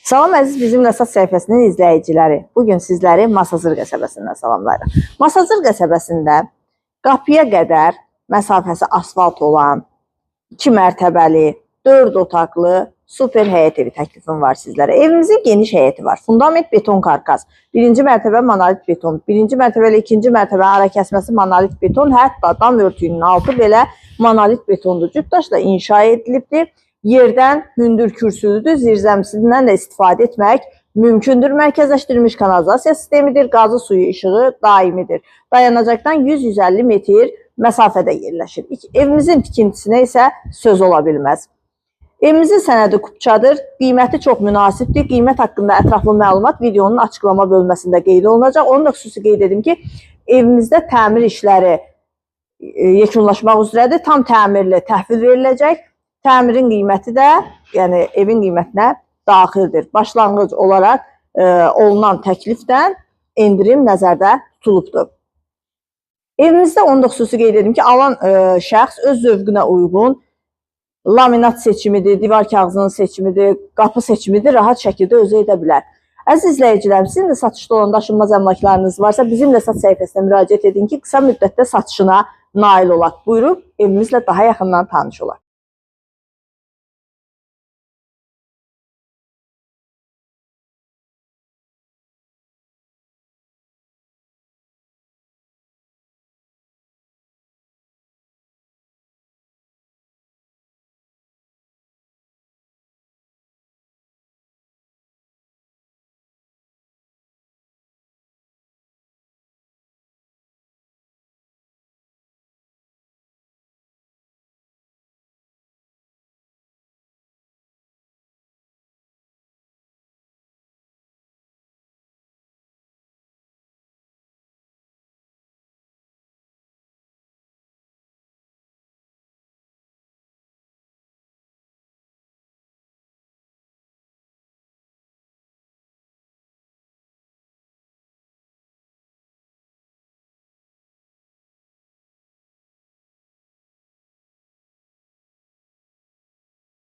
Salam əziz bizim Nəsat səhifəsinin izləyiciləri. Bugün sizləri Masazır qəsəbəsindən salamlayırıq. Masazır qəsəbəsində qapıya qədər məsafəsi asfalt olan 2 mərtəbəli, 4 otaqlı super həyət evi təklifim var sizlərə. Evimizin geniş həyəti var. Fundament beton karkas. 1-ci mərtəbə monolit beton. 1-ci mərtəbə ilə 2-ci mərtəbə ara kəsməsi monolit beton. Hətta dam örtüyünün altı belə monolit betondur. Cütdaşla inşa edilibdir. Yerdən hündür kürsülüdür, zirzəmisindən də istifadə etmək mümkündür. Mərkəzləşdirilmiş kanalizasiya sistemidir, qazı suyu işığı daimidir. Dayanacaqdan 100-150 metr məsafədə yerləşir. Evimizin tikintisinə isə söz ola bilməz. Evimizin sənədi kupçadır, qiyməti çox münasibdir. Qiymət haqqında ətraflı məlumat videonun açıqlama bölməsində qeyd olunacaq. Onu da xüsusi qeyd edim ki, evimizdə təmir işləri yekunlaşmaq üzrədir. Tam təmirli təhvil veriləcək. Təmirin qiyməti də, yəni evin qiymətinə daxildir. Başlanğıc olaraq olunan təklifdən endirim nəzərdə tutulubdur. Evimizdə onu da xüsusi qeyd edim ki, alan şəxs öz zövqünə uyğun laminat seçimidir, divar kağızının seçimidir, qapı seçimidir, rahat şəkildə özü edə bilər. Əziz izləyicilərim, sizin də satışda olan daşınmaz əmlaklarınız varsa, bizim Nəsat səhifəsinə müraciət edin ki, qısa müddətdə satışına nail olaq. Buyurub evimizlə daha yaxından tanış olaq.